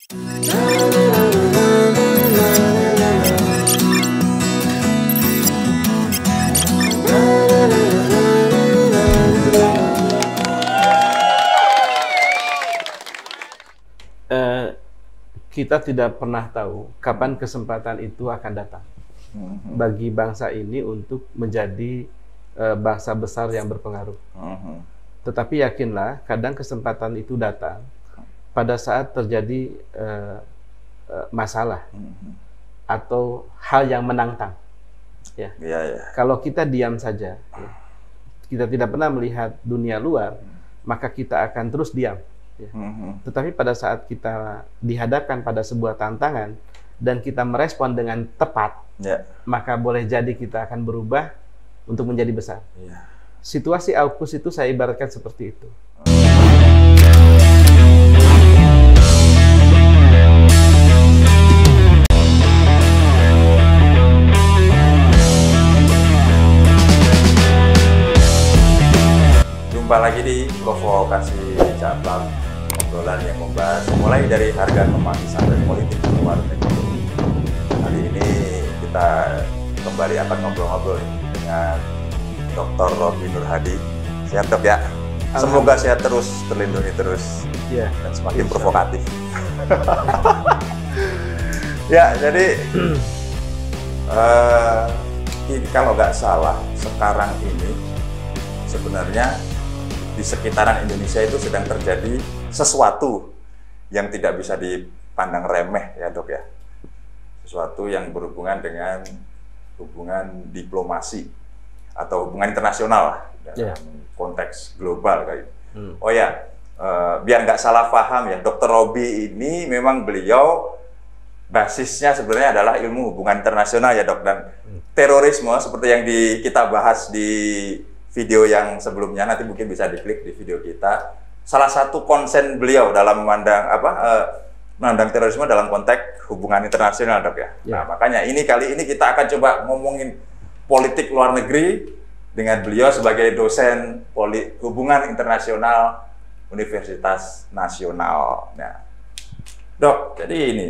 Kita tidak pernah tahu kapan kesempatan itu akan datang bagi bangsa ini untuk menjadi bangsa besar yang berpengaruh. Tetapi yakinlah, kadang kesempatan itu datang pada saat terjadi masalah atau hal yang menantang. Ya. Kalau kita diam saja, ya, kita tidak pernah melihat dunia luar, maka kita akan terus diam. Ya. Tetapi pada saat kita dihadapkan pada sebuah tantangan dan kita merespon dengan tepat, maka boleh jadi kita akan berubah untuk menjadi besar. Situasi AUKUS itu saya ibaratkan seperti itu. Jumpa lagi di Provokasi Cabang, obrolan yang membahas mulai dari harga emas sampai politik luar negeri. Kali ini kita kembali akan ngobrol-ngobrol dengan Dr. Robby Nur Hadi. Sehat dok ya? Semoga sehat terus, terlindungi terus, dan semakin provokatif. Ya, jadi ini kalau nggak salah sekarang ini sebenarnya di sekitaran Indonesia itu sedang terjadi sesuatu yang tidak bisa dipandang remeh ya dok ya. Sesuatu yang berhubungan dengan hubungan diplomasi atau hubungan internasional dalam konteks global kayak. Oh ya, biar nggak salah paham ya, Dr. Robby ini memang beliau basisnya sebenarnya adalah ilmu hubungan internasional ya dok, dan terorisme seperti yang kita bahas di video yang sebelumnya, nanti mungkin bisa diklik di video kita. Salah satu konsen beliau dalam memandang terorisme dalam konteks hubungan internasional dok ya. Nah makanya kali ini kita akan coba ngomongin politik luar negeri dengan beliau sebagai dosen hubungan internasional Universitas Nasional. Nah, dok, jadi ini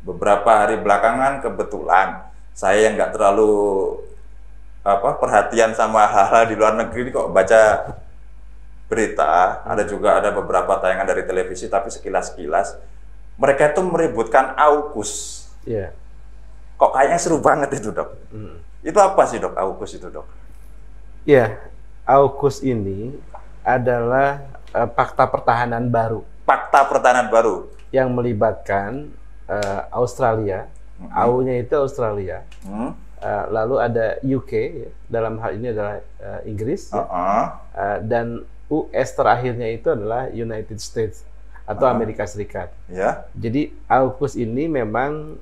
beberapa hari belakangan kebetulan saya yang nggak terlalu perhatian sama hal-hal di luar negeri kok baca berita, ada beberapa tayangan dari televisi, tapi sekilas-kilas mereka itu meributkan AUKUS. Kok kayaknya seru banget itu dok. Itu apa sih dok AUKUS itu dok? AUKUS ini adalah fakta pertahanan baru. Fakta pertahanan baru yang melibatkan Australia. AU-nya itu Australia. Lalu ada UK, ya, dalam hal ini adalah Inggris, dan US terakhirnya itu adalah United States atau Amerika Serikat. Jadi AUKUS ini memang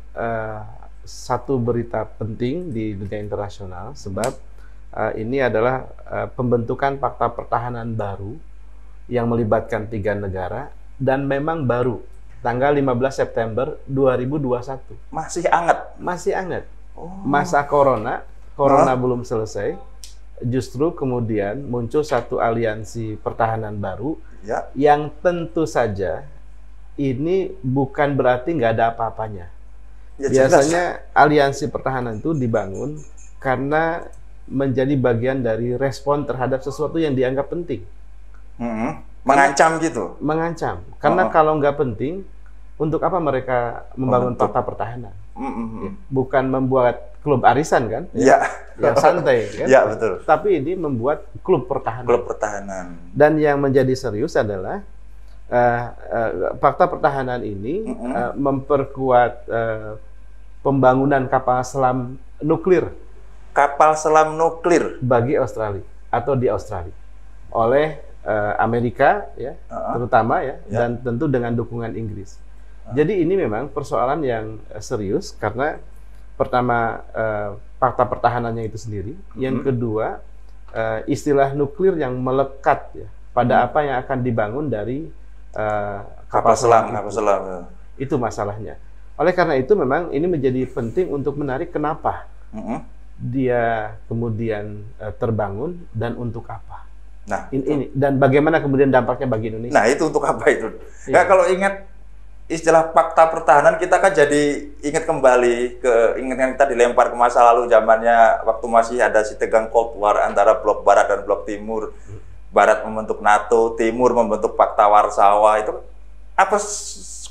satu berita penting di dunia internasional sebab ini adalah pembentukan fakta pertahanan baru yang melibatkan 3 negara dan memang baru tanggal 15 September 2021. Masih hangat. Masih hangat. Masa corona belum selesai, justru kemudian muncul satu aliansi pertahanan baru yang tentu saja ini bukan berarti nggak ada apa-apanya. Biasanya aliansi pertahanan itu dibangun karena menjadi bagian dari respon terhadap sesuatu yang dianggap penting. Mengancam gitu? Mengancam. Karena kalau nggak penting, untuk apa mereka membangun fakta pertahanan? Bukan membuat klub arisan kan? Yang santai kan? Betul. Tapi ini membuat klub pertahanan. Klub pertahanan. Dan yang menjadi serius adalah fakta pertahanan ini memperkuat pembangunan kapal selam nuklir. Kapal selam nuklir bagi Australia atau di Australia oleh Amerika ya, terutama ya, dan tentu dengan dukungan Inggris. Jadi ini memang persoalan yang serius karena pertama fakta pertahanannya itu sendiri, yang kedua istilah nuklir yang melekat ya pada apa yang akan dibangun dari kapal selam. Itu masalahnya. Oleh karena itu memang ini menjadi penting untuk menarik kenapa dia kemudian terbangun dan untuk apa. Nah, ini dan bagaimana kemudian dampaknya bagi Indonesia. Nah, itu untuk apa itu? Nah, kalau ingat istilah fakta pertahanan kita kan jadi ingat kembali ke ingat kita dilempar ke masa lalu zamannya waktu masih ada si tegang Cold War antara blok barat dan blok timur. Barat membentuk NATO, timur membentuk Fakta Warsawa. Itu apa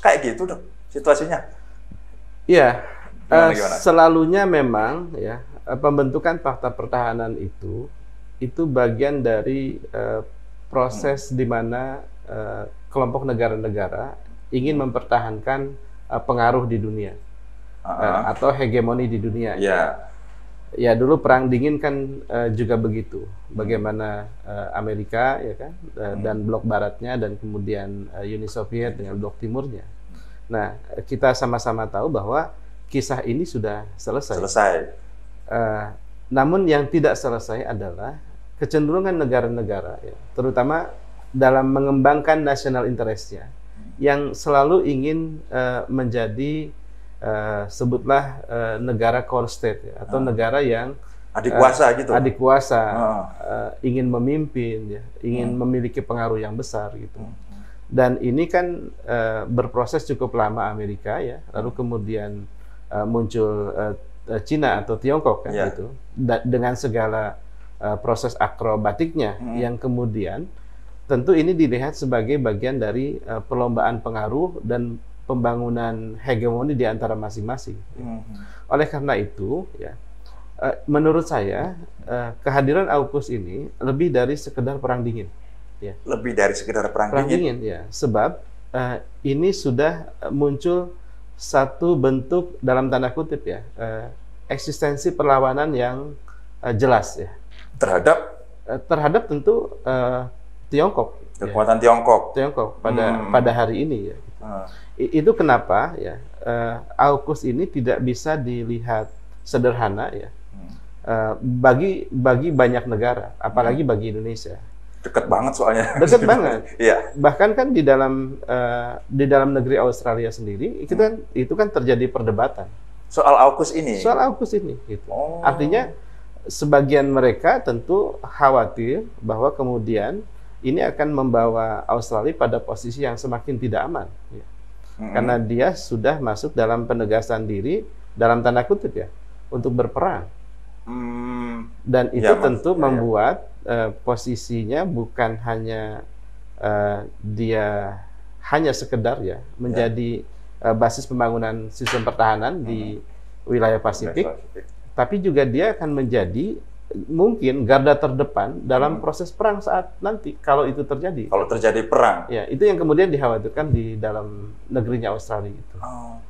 kayak gitu dong situasinya? Iya, selalunya memang ya pembentukan fakta pertahanan itu bagian dari proses di mana kelompok negara-negara ingin mempertahankan pengaruh di dunia atau hegemoni di dunia. Ya dulu perang dingin kan juga begitu. Bagaimana Amerika ya kan dan blok baratnya dan kemudian Uni Soviet dengan blok timurnya. Nah, kita sama-sama tahu bahwa kisah ini sudah selesai. Namun yang tidak selesai adalah kecenderungan negara-negara, ya, terutama dalam mengembangkan national interest-nya, yang selalu ingin menjadi sebutlah negara core state, ya, atau negara yang adik kuasa gitu. Adik kuasa, ingin memimpin, ya, ingin memiliki pengaruh yang besar gitu. Dan ini kan berproses cukup lama Amerika, ya, lalu kemudian muncul Cina atau Tiongkok kan gitu, dengan segala proses akrobatiknya yang kemudian tentu ini dilihat sebagai bagian dari perlombaan pengaruh dan pembangunan hegemoni di antara masing-masing. Oleh karena itu, ya, menurut saya kehadiran AUKUS ini lebih dari sekedar perang dingin. Ya. Lebih dari sekedar perang dingin. Ya, sebab ini sudah muncul satu bentuk dalam tanda kutip, ya, eksistensi perlawanan yang jelas, ya, terhadap tentu Tiongkok, kekuatan, ya. Tiongkok pada hari ini, ya. Itu kenapa, ya, AUKUS ini tidak bisa dilihat sederhana, ya, bagi banyak negara, apalagi bagi Indonesia. Dekat banget soalnya. Dekat banget. Iya. Bahkan kan di dalam negeri Australia sendiri itu kan terjadi perdebatan soal AUKUS ini. Gitu. Artinya sebagian mereka tentu khawatir bahwa kemudian ini akan membawa Australia pada posisi yang semakin tidak aman, ya. Karena dia sudah masuk dalam penegasan diri dalam tanda kutip, ya, untuk berperang. Dan itu tentu membuat posisinya bukan hanya dia hanya sekedar, ya, menjadi basis pembangunan sistem pertahanan di wilayah Pasifik, tapi juga dia akan menjadi mungkin garda terdepan dalam proses perang saat nanti kalau itu terjadi. Kalau terjadi perang, ya, itu yang kemudian dikhawatirkan di dalam negerinya Australia itu.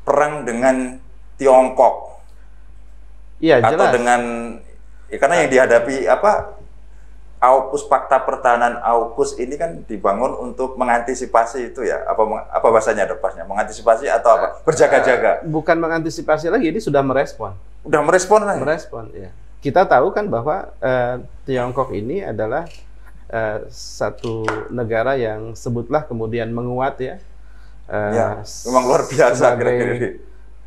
Perang dengan Tiongkok. Iya, jelas. Atau dengan karena yang dihadapi AUKUS, fakta pertahanan AUKUS ini kan dibangun untuk mengantisipasi itu, ya. Apa bahasanya depasnya? Mengantisipasi atau apa? Berjaga-jaga. Bukan mengantisipasi lagi, ini sudah merespon. Udah merespon lagi. Merespon, ya. Kita tahu kan bahwa Tiongkok ini adalah satu negara yang sebutlah kemudian menguat, ya. Memang luar biasa.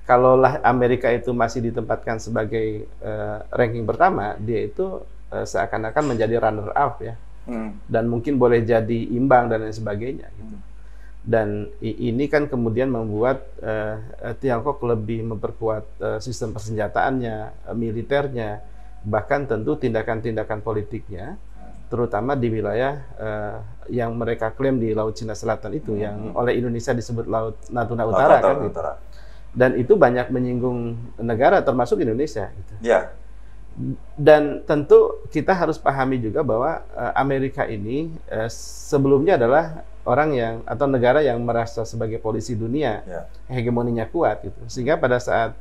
Kalaulah Amerika itu masih ditempatkan sebagai ranking pertama, dia itu seakan-akan menjadi runner up, ya. Dan mungkin boleh jadi imbang dan lain sebagainya gitu. Dan ini kan kemudian membuat Tiongkok lebih memperkuat sistem persenjataannya, militernya, bahkan tentu tindakan-tindakan politiknya, terutama di wilayah yang mereka klaim di Laut Cina Selatan itu, yang oleh Indonesia disebut Laut Natuna Utara, kan gitu. Dan itu banyak menyinggung negara termasuk Indonesia gitu. Ya. Dan tentu kita harus pahami juga bahwa Amerika ini sebelumnya adalah orang yang atau negara yang merasa sebagai polisi dunia, hegemoninya kuat gitu. Sehingga pada saat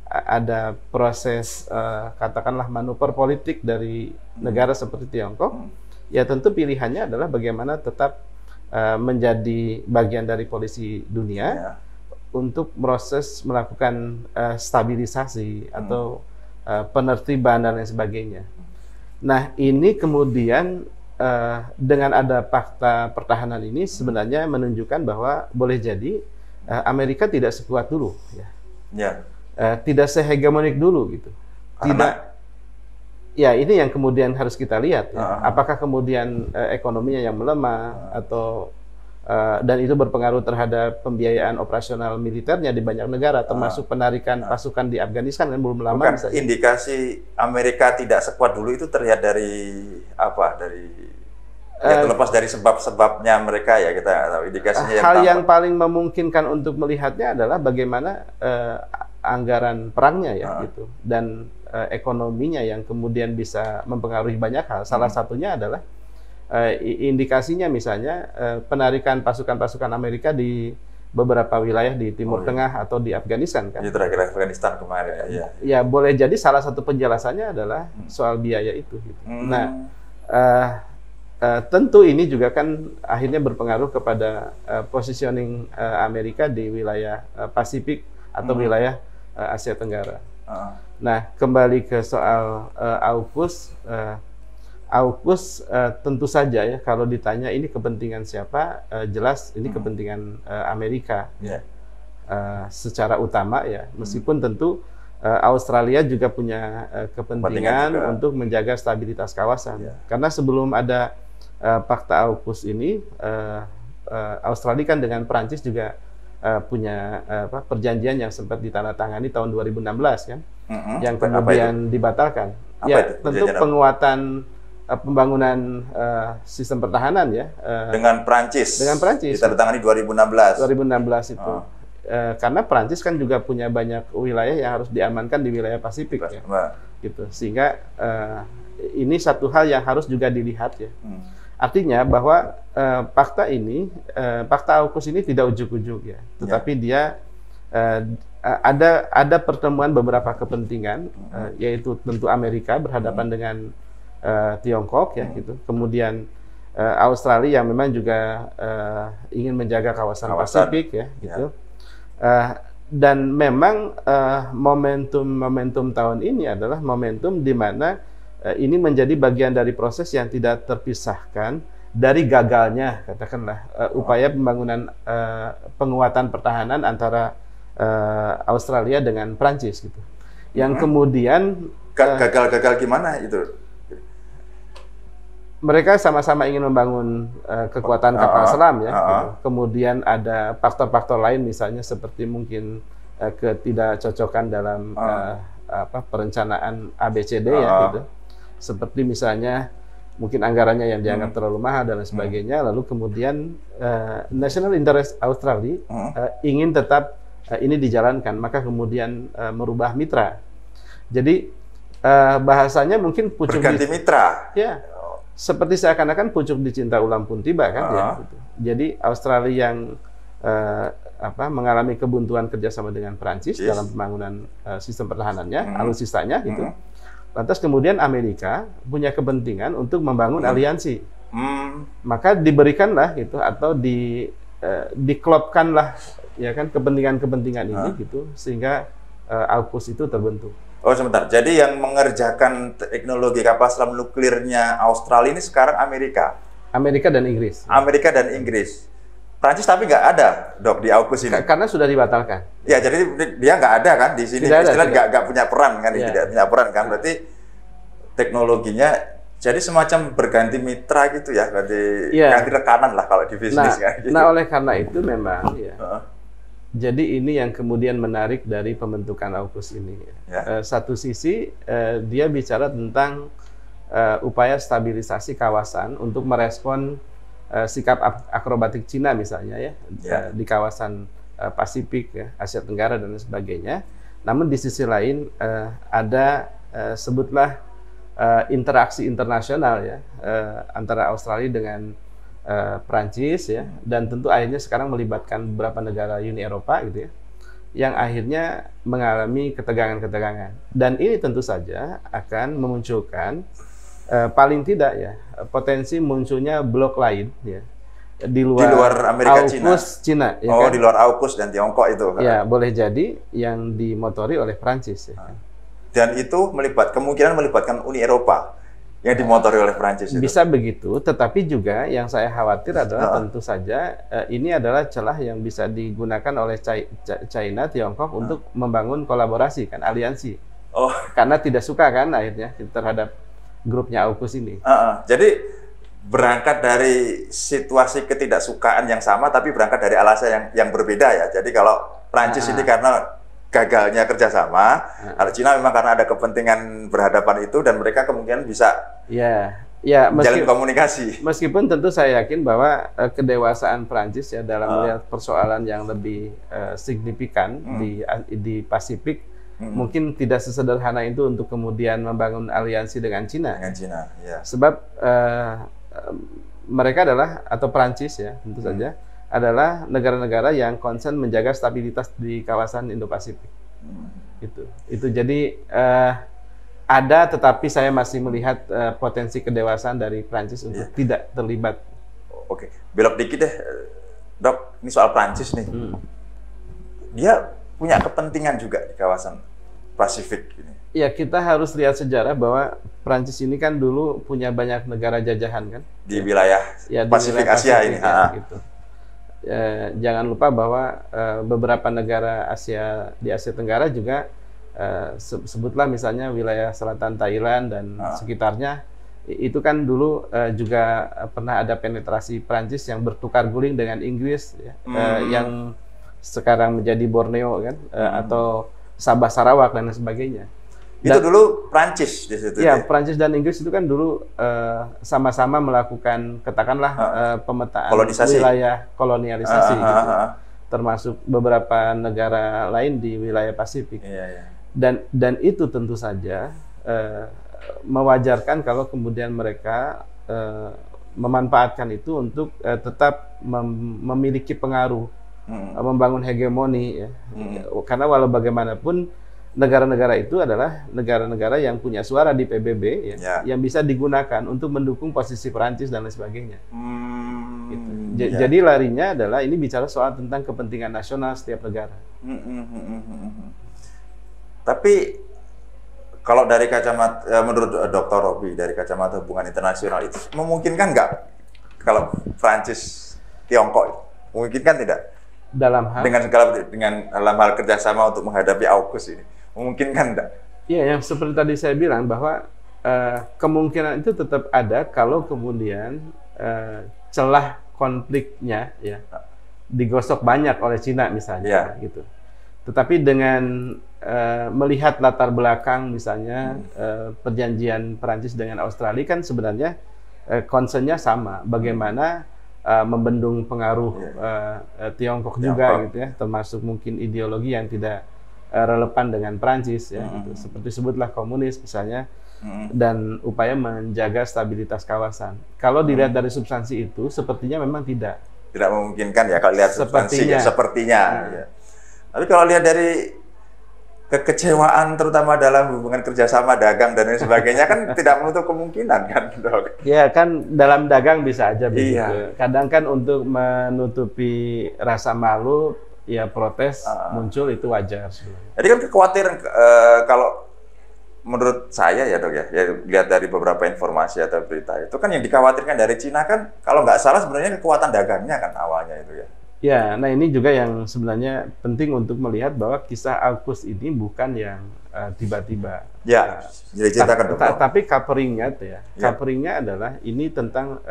ada proses katakanlah manuver politik dari negara seperti Tiongkok, ya tentu pilihannya adalah bagaimana tetap menjadi bagian dari polisi dunia untuk proses melakukan stabilisasi atau penertiban dan lain sebagainya. Nah, ini kemudian dengan ada fakta pertahanan ini sebenarnya menunjukkan bahwa boleh jadi Amerika tidak sekuat dulu, ya. Tidak sehegemonik dulu gitu. Ya, ini yang kemudian harus kita lihat, ya. Apakah kemudian ekonominya yang melemah atau dan itu berpengaruh terhadap pembiayaan operasional militernya di banyak negara, termasuk penarikan pasukan di Afghanistan kan belum lama. Bukan, indikasi Amerika tidak sekuat dulu itu terlihat dari apa? Dari ya terlepas dari sebab-sebabnya mereka ya, kita tahu indikasinya. Hal yang paling memungkinkan untuk melihatnya adalah bagaimana anggaran perangnya ya gitu, dan ekonominya yang kemudian bisa mempengaruhi banyak hal. Salah satunya adalah indikasinya misalnya penarikan pasukan-pasukan Amerika di beberapa wilayah di Timur Tengah atau di Afghanistan kan. Itu terakhir Afghanistan kemarin ya. Ya boleh jadi salah satu penjelasannya adalah soal biaya itu. Gitu. Nah, tentu ini juga kan akhirnya berpengaruh kepada positioning Amerika di wilayah Pasifik atau wilayah Asia Tenggara. Nah, kembali ke soal AUKUS. AUKUS tentu saja ya, kalau ditanya ini kepentingan siapa, jelas ini kepentingan Amerika secara utama ya, meskipun tentu Australia juga punya kepentingan untuk menjaga stabilitas kawasan. Karena sebelum ada Fakta AUKUS ini, Australia kan dengan Perancis juga punya perjanjian yang sempat ditandatangani tahun 2016 kan, yang kemudian dibatalkan. Tentu penguatan pembangunan sistem pertahanan ya dengan Prancis ditandatangani 2016 itu karena Prancis kan juga punya banyak wilayah yang harus diamankan di wilayah Pasifik ya gitu, sehingga ini satu hal yang harus juga dilihat ya. Artinya bahwa Fakta AUKUS ini tidak ujuk-ujuk ya, tetapi dia ada pertemuan beberapa kepentingan, yaitu tentu Amerika berhadapan dengan Tiongkok ya gitu. Kemudian Australia yang memang juga ingin menjaga kawasan Pasifik ya gitu. Dan memang momentum tahun ini adalah momentum di mana ini menjadi bagian dari proses yang tidak terpisahkan dari gagalnya katakanlah upaya pembangunan penguatan pertahanan antara Australia dengan Prancis gitu. Yang kemudian gagal gimana itu? Mereka sama-sama ingin membangun kekuatan kapal selam ya. Gitu. Kemudian ada faktor-faktor lain misalnya seperti mungkin ketidakcocokan dalam perencanaan ABCD ya gitu. Seperti misalnya mungkin anggarannya yang dianggap terlalu mahal dan lain sebagainya. Lalu kemudian National Interest Australia ingin tetap ini dijalankan, maka kemudian merubah mitra. Jadi bahasanya mungkin pucuk berganti mitra. Ya. Seperti seakan-akan pucuk dicinta ulam pun tiba kan ya. Gitu. Jadi Australia yang mengalami kebuntuan kerjasama dengan Perancis dalam pembangunan sistem pertahanannya, alutsistanya gitu. Lantas kemudian Amerika punya kepentingan untuk membangun aliansi. Maka diberikanlah gitu atau diklopkanlah ya kan kepentingan-kepentingan ini gitu sehingga AUKUS itu terbentuk. Oh sebentar, jadi yang mengerjakan teknologi kapal selam nuklirnya Australia ini sekarang Amerika dan Inggris. Amerika dan Inggris. Prancis tapi nggak ada, Dok, di AUKUS ini. Karena sudah dibatalkan. Ya, jadi dia nggak ada kan di sini. Istilah nggak punya peran kan, tidak punya peran kan. Berarti teknologinya jadi semacam berganti mitra gitu ya, berarti ganti rekanan lah kalau di bisnis kan. Gitu. Nah, oleh karena itu memang ya. Jadi ini yang kemudian menarik dari pembentukan AUKUS ini. Satu sisi dia bicara tentang upaya stabilisasi kawasan untuk merespon sikap akrobatik Cina misalnya ya di kawasan Pasifik ya, Asia Tenggara dan sebagainya. Namun di sisi lain ada sebutlah interaksi internasional ya antara Australia dengan Prancis ya, dan tentu akhirnya sekarang melibatkan beberapa negara Uni Eropa gitu ya, yang akhirnya mengalami ketegangan-ketegangan. Dan ini tentu saja akan memunculkan paling tidak ya potensi munculnya blok lain ya di luar Amerika AUKUS Cina ya kan? Di luar AUKUS dan Tiongkok itu kan? Ya boleh jadi yang dimotori oleh Prancis ya. Dan itu kemungkinan melibatkan Uni Eropa yang dimotori oleh Prancis itu. Bisa begitu, tetapi juga yang saya khawatir adalah tentu saja ini adalah celah yang bisa digunakan oleh China, Tiongkok untuk membangun kolaborasi kan, aliansi. Karena tidak suka kan akhirnya terhadap grupnya AUKUS ini. Jadi berangkat dari situasi ketidaksukaan yang sama, tapi berangkat dari alasan yang berbeda ya. Jadi kalau Prancis ini karena gagalnya kerjasama, kalau Cina memang karena ada kepentingan berhadapan itu dan mereka kemungkinan bisa menjalin komunikasi. Meskipun tentu saya yakin bahwa kedewasaan Prancis ya dalam melihat persoalan yang lebih signifikan di Pasifik mungkin tidak sesederhana itu untuk kemudian membangun aliansi dengan Cina. Dengan Cina, ya. Sebab mereka adalah, atau Prancis ya tentu saja, adalah negara-negara yang concern menjaga stabilitas di kawasan Indo-Pasifik. Itu jadi ada, tetapi saya masih melihat potensi kedewasaan dari Prancis untuk tidak terlibat. Oke, belok dikit deh, Dok. Ini soal Prancis nih. Dia punya kepentingan juga di kawasan Pasifik ini. Ya, kita harus lihat sejarah bahwa Prancis ini kan dulu punya banyak negara jajahan kan di wilayah Pasifik Asia ini. Gitu. Jangan lupa bahwa beberapa negara di Asia Tenggara juga sebutlah misalnya wilayah selatan Thailand dan sekitarnya, itu kan dulu juga pernah ada penetrasi Prancis yang bertukar guling dengan Inggris ya, yang sekarang menjadi Borneo kan, atau Sabah Sarawak dan sebagainya. Itu dulu Prancis di situ. Ya, Prancis dan Inggris itu kan dulu sama-sama melakukan katakanlah pemetaan wilayah kolonialisasi gitu. Termasuk beberapa negara lain di wilayah Pasifik. Dan itu tentu saja mewajarkan kalau kemudian mereka memanfaatkan itu untuk tetap memiliki pengaruh, membangun hegemoni ya. Karena walau bagaimanapun negara-negara itu adalah negara-negara yang punya suara di PBB ya, yang bisa digunakan untuk mendukung posisi Perancis dan lain sebagainya. Gitu. Jadi larinya adalah ini bicara soal tentang kepentingan nasional setiap negara. Tapi kalau dari kacamata, menurut Dr. Robby, dari kacamata hubungan internasional itu memungkinkan nggak kalau Prancis Tiongkok, memungkinkan tidak? Dalam hal dalam hal kerjasama untuk menghadapi AUKUS ini, memungkinkan enggak? Iya, yang seperti tadi saya bilang bahwa kemungkinan itu tetap ada kalau kemudian celah konfliknya ya digosok banyak oleh Cina misalnya, gitu. Tetapi dengan melihat latar belakang misalnya perjanjian Perancis dengan Australia kan sebenarnya concernnya sama, bagaimana membendung pengaruh Tiongkok juga gitu ya, termasuk mungkin ideologi yang tidak relevan dengan Prancis ya, gitu. Seperti sebutlah komunis misalnya, dan upaya menjaga stabilitas kawasan. Kalau dilihat dari substansi itu, sepertinya memang tidak memungkinkan ya kalau lihat substansi sepertinya. Ya. Tapi kalau lihat dari kekecewaan terutama dalam hubungan kerjasama dagang dan lain sebagainya kan tidak menutup kemungkinan kan, Dok? Ya kan, dalam dagang bisa aja begitu. Kadang kan untuk menutupi rasa malu ya protes muncul, itu wajar. Jadi kan kekhawatiran kalau menurut saya ya, Dok ya, lihat dari beberapa informasi atau berita itu kan yang dikhawatirkan dari Cina kan kalau nggak salah sebenarnya kekuatan dagangnya kan awalnya itu ya. Ya, nah ini juga yang sebenarnya penting untuk melihat bahwa kisah AUKUS ini bukan yang tiba-tiba. Ya, jadi ceritakan dong. Tapi coveringnya coveringnya adalah ini tentang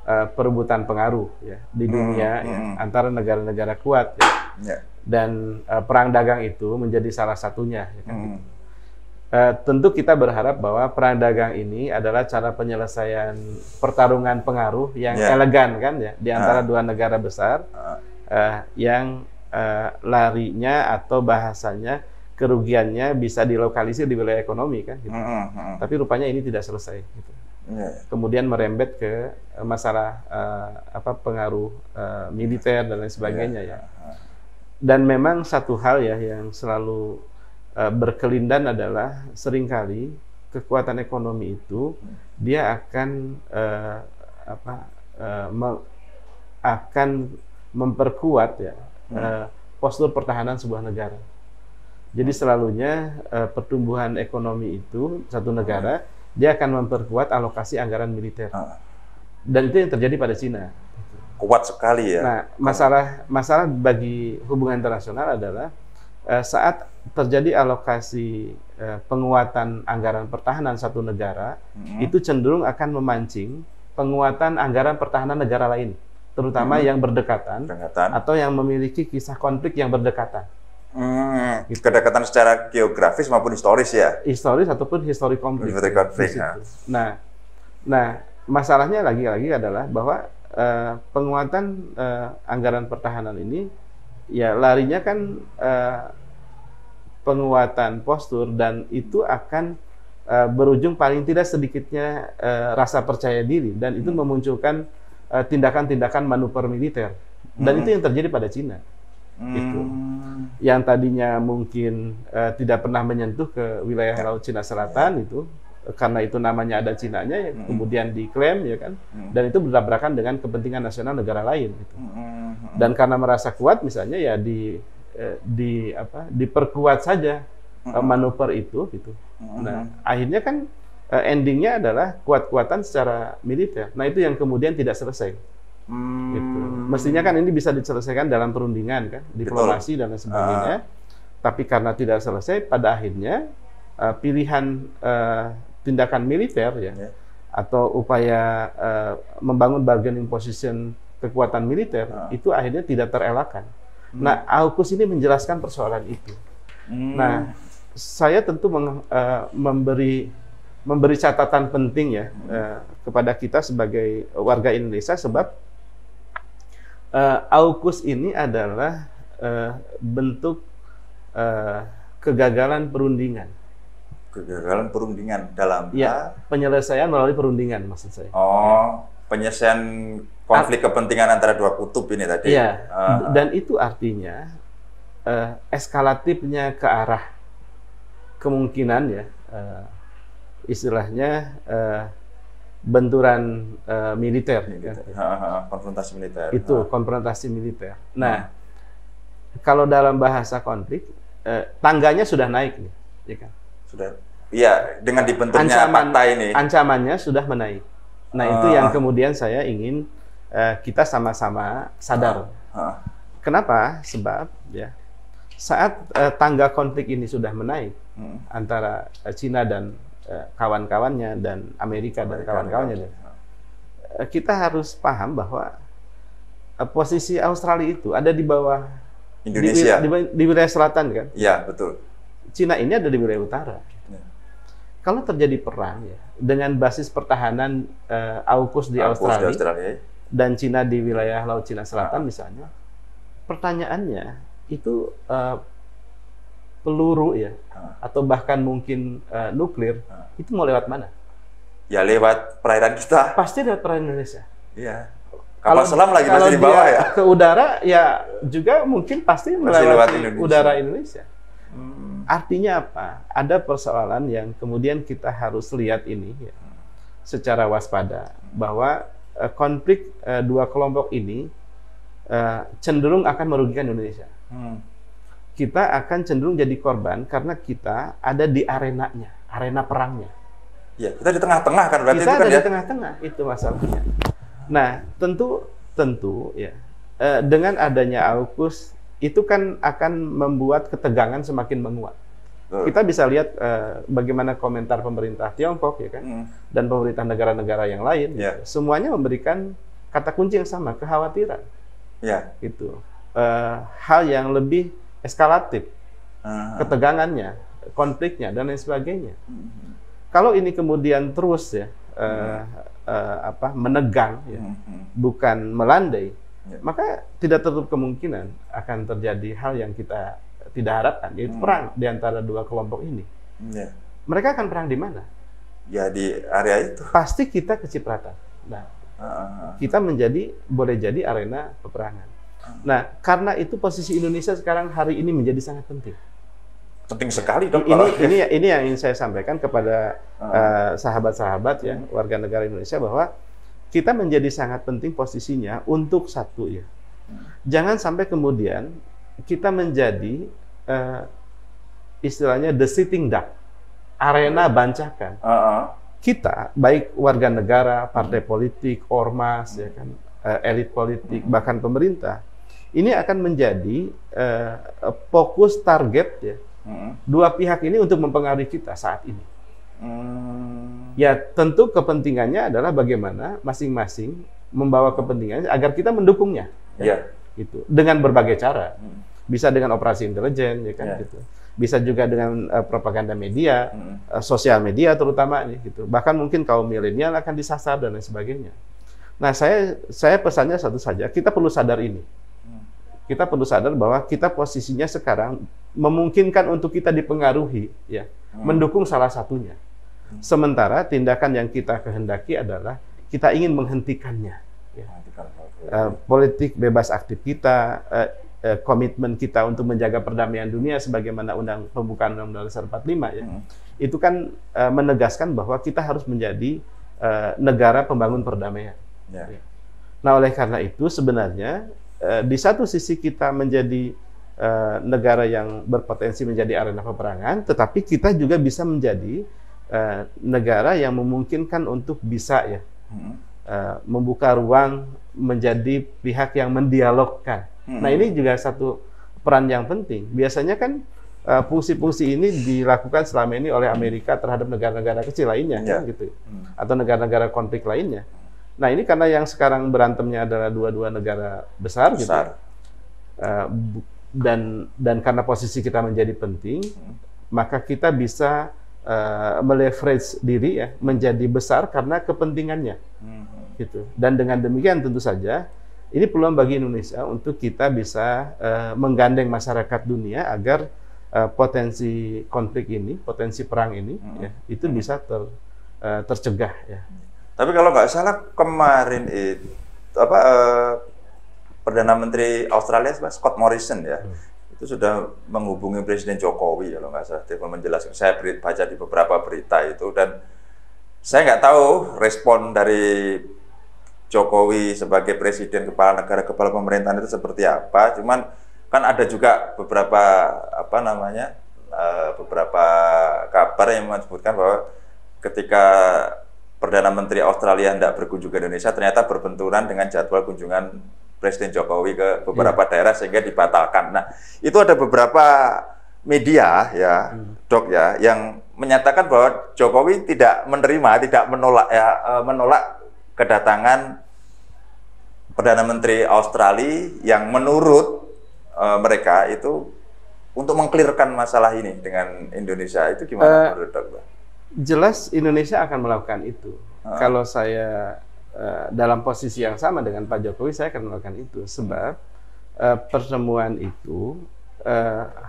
perebutan pengaruh ya di dunia ya, antara negara-negara kuat ya. Dan perang dagang itu menjadi salah satunya. Ya, kan, gitu. Tentu kita berharap bahwa perang dagang ini adalah cara penyelesaian pertarungan pengaruh yang elegan kan ya di antara dua negara besar yang larinya atau bahasanya kerugiannya bisa dilokalisir di wilayah ekonomi kan gitu. Tapi rupanya ini tidak selesai gitu. Kemudian merembet ke masalah pengaruh militer dan lain sebagainya ya. Dan memang satu hal ya yang selalu berkelindan adalah seringkali kekuatan ekonomi itu dia akan akan memperkuat ya postur pertahanan sebuah negara. Jadi selalunya pertumbuhan ekonomi itu satu negara dia akan memperkuat alokasi anggaran militer. Dan itu yang terjadi pada Cina. Kuat sekali ya. Nah, masalah bagi hubungan internasional adalah saat terjadi alokasi penguatan anggaran pertahanan satu negara, itu cenderung akan memancing penguatan anggaran pertahanan negara lain, terutama yang berdekatan atau yang memiliki kisah konflik yang berdekatan. Gitu. Kedekatan secara geografis maupun historis ya? Historis ataupun histori konflik. Ya. Nah, masalahnya lagi-lagi adalah bahwa penguatan anggaran pertahanan ini ya larinya kan penguatan postur, dan itu akan berujung paling tidak sedikitnya rasa percaya diri, dan itu memunculkan tindakan-tindakan manuver militer, dan itu yang terjadi pada Cina. Itu yang tadinya mungkin tidak pernah menyentuh ke wilayah Laut Cina Selatan itu, karena itu namanya ada Cinanya, kemudian diklaim ya kan, dan itu bertabrakan dengan kepentingan nasional negara lain gitu. Dan karena merasa kuat misalnya ya diperkuat saja manuver itu gitu. Nah, akhirnya kan endingnya adalah kuat-kuatan secara militer. Nah, itu yang kemudian tidak selesai. Gitu. Mestinya kan ini bisa diselesaikan dalam perundingan kan, diplomasi dan lain sebagainya. Tapi karena tidak selesai, pada akhirnya pilihan tindakan militer ya, atau upaya membangun bargaining position kekuatan militer itu akhirnya tidak terelakkan. Nah, AUKUS ini menjelaskan persoalan itu. Nah, saya tentu memberi catatan penting ya kepada kita sebagai warga Indonesia, sebab AUKUS ini adalah bentuk kegagalan perundingan. Kegagalan perundingan dalam penyelesaian melalui perundingan maksud saya. Penyelesaian konflik kepentingan antara dua kutub ini tadi. Iya. Dan itu artinya eskalatifnya ke arah kemungkinan ya istilahnya benturan militer. Konfrontasi militer. Itu konfrontasi militer. Nah, kalau dalam bahasa konflik tangganya sudah naik nih, ya kan? Sudah. Iya, dengan dibentuknya fakta ini. Ancamannya sudah menaik. Nah, itu yang kemudian saya ingin kita sama-sama sadar. Kenapa? Sebab ya saat tangga konflik ini sudah menaik antara Cina dan kawan-kawannya dan Amerika dan kawan-kawannya, kita harus paham bahwa posisi Australia itu ada di bawah Indonesia, di wilayah selatan kan? Iya, betul. Cina ini ada di wilayah utara. Kalau terjadi perang ya, dengan basis pertahanan AUKUS di Australia dan Cina di wilayah Laut Cina Selatan misalnya, pertanyaannya itu peluru ya, atau bahkan mungkin nuklir, itu mau lewat mana? Ya lewat perairan kita. Pasti lewat perairan Indonesia. Iya. Kapal selam lagi masih di bawah ya. Ke udara ya juga mungkin pasti melewati udara Indonesia. Artinya apa? Ada persoalan yang kemudian kita harus lihat ini ya, secara waspada, bahwa konflik dua kelompok ini cenderung akan merugikan Indonesia. Kita akan cenderung jadi korban karena kita ada di arenanya, arena perangnya. Ya, kita di tengah-tengah kan berarti kita itu kan ada di tengah-tengah, itu masalahnya. Nah, tentu ya dengan adanya AUKUS itu kan akan membuat ketegangan semakin menguat. Kita bisa lihat bagaimana komentar pemerintah Tiongkok ya kan, dan pemerintah negara-negara yang lain, semuanya memberikan kata kunci yang sama, kekhawatiran. Itu hal yang lebih eskalatif, ketegangannya, konfliknya dan lain sebagainya. Kalau ini kemudian terus ya menegang, ya, bukan melandai, maka tidak tertutup kemungkinan akan terjadi hal yang kita tidak harapkan, yaitu perang di antara dua kelompok ini. Mereka akan perang di mana? Ya di area itu. Pasti kita kecipratan. Nah, kita boleh jadi arena peperangan. Nah, karena itu posisi Indonesia sekarang hari ini menjadi sangat penting. Penting sekali dong. Ini yang ingin saya sampaikan kepada sahabat-sahabat ya, warga negara Indonesia, bahwa kita menjadi sangat penting posisinya untuk satu ya. Jangan sampai kemudian kita menjadi istilahnya the sitting duck, arena bancakan. Kita baik warga negara, partai politik, ormas ya kan, elit politik, bahkan pemerintah, ini akan menjadi fokus target ya. Dua pihak ini untuk mempengaruhi kita saat ini. Ya tentu kepentingannya adalah bagaimana masing-masing membawa kepentingannya agar kita mendukungnya. Ya. Gitu. Dengan berbagai cara. Bisa dengan operasi intelijen, ya kan, gitu. Bisa juga dengan propaganda media, sosial media terutama, gitu. Bahkan mungkin kaum milenial akan disasar dan lain sebagainya. Nah, saya pesannya satu saja, kita perlu sadar ini. Kita perlu sadar bahwa kita posisinya sekarang memungkinkan untuk kita dipengaruhi, ya, mendukung salah satunya. Sementara tindakan yang kita kehendaki adalah kita ingin menghentikannya. Ya. Politik bebas aktif kita, komitmen kita untuk menjaga perdamaian dunia sebagaimana pembukaan Undang-Undang Dasar 45, ya, itu kan menegaskan bahwa kita harus menjadi negara pembangun perdamaian. Ya. Nah, oleh karena itu sebenarnya di satu sisi kita menjadi negara yang berpotensi menjadi arena peperangan, tetapi kita juga bisa menjadi negara yang memungkinkan untuk bisa, ya, membuka ruang menjadi pihak yang mendialogkan. Nah, ini juga satu peran yang penting. Biasanya kan fungsi-fungsi ini dilakukan selama ini oleh Amerika terhadap negara-negara kecil lainnya, kan, gitu, atau negara-negara konflik lainnya. Nah, ini karena yang sekarang berantemnya adalah dua-dua negara besar. Gitu, dan karena posisi kita menjadi penting, maka kita bisa meleverage diri, ya, menjadi besar karena kepentingannya, gitu. Dan dengan demikian tentu saja ini peluang bagi Indonesia untuk kita bisa menggandeng masyarakat dunia agar potensi konflik ini, potensi perang ini, ya, itu bisa tercegah, ya. Tapi kalau nggak salah kemarin itu Perdana Menteri Australia Scott Morrison, ya, itu sudah menghubungi Presiden Jokowi, kalau nggak salah, dia menjelaskan. Saya baca di beberapa berita itu, dan saya nggak tahu respon dari Jokowi sebagai Presiden, kepala negara, kepala pemerintahan itu seperti apa. Cuman kan ada juga beberapa beberapa kabar yang menyebutkan bahwa ketika Perdana Menteri Australia hendak berkunjung ke Indonesia, ternyata berbenturan dengan jadwal kunjungan Presiden Jokowi ke beberapa daerah sehingga dibatalkan. Nah, itu ada beberapa media, ya, Dok, ya, yang menyatakan bahwa Jokowi tidak menerima, tidak menolak, ya, menolak kedatangan Perdana Menteri Australia yang menurut mereka itu untuk mengklirkan masalah ini dengan Indonesia. Itu gimana menurut Dok? Jelas Indonesia akan melakukan itu. Kalau saya dalam posisi yang sama dengan Pak Jokowi, saya akan melakukan itu. Sebab pertemuan itu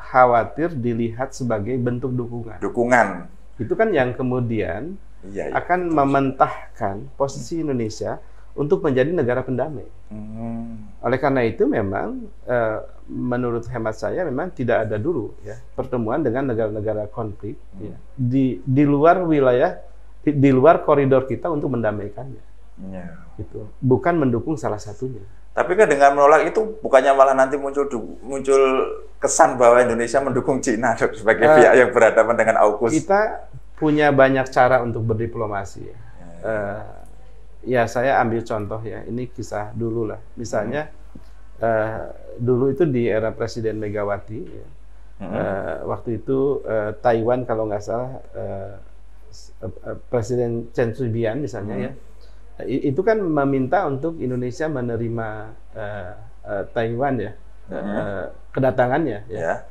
khawatir dilihat sebagai bentuk dukungan. Dukungan. Itu kan yang kemudian akan mementahkan posisi Indonesia untuk menjadi negara pendamai. Oleh karena itu memang menurut hemat saya memang tidak ada dulu, ya, pertemuan dengan negara-negara konflik, ya, di luar wilayah, di luar koridor kita untuk mendamaikannya. Gitu. Bukan mendukung salah satunya. Tapi kan dengan menolak itu bukannya malah nanti muncul kesan bahwa Indonesia mendukung Cina sebagai pihak yang berhadapan dengan AUKUS. Kita punya banyak cara untuk berdiplomasi. Ya, saya ambil contoh, ya, ini kisah dulu lah. Misalnya dulu itu di era Presiden Megawati, ya, waktu itu Taiwan kalau nggak salah Presiden Chen Shui-bian misalnya, ya, itu kan meminta untuk Indonesia menerima Taiwan, ya, kedatangannya, ya.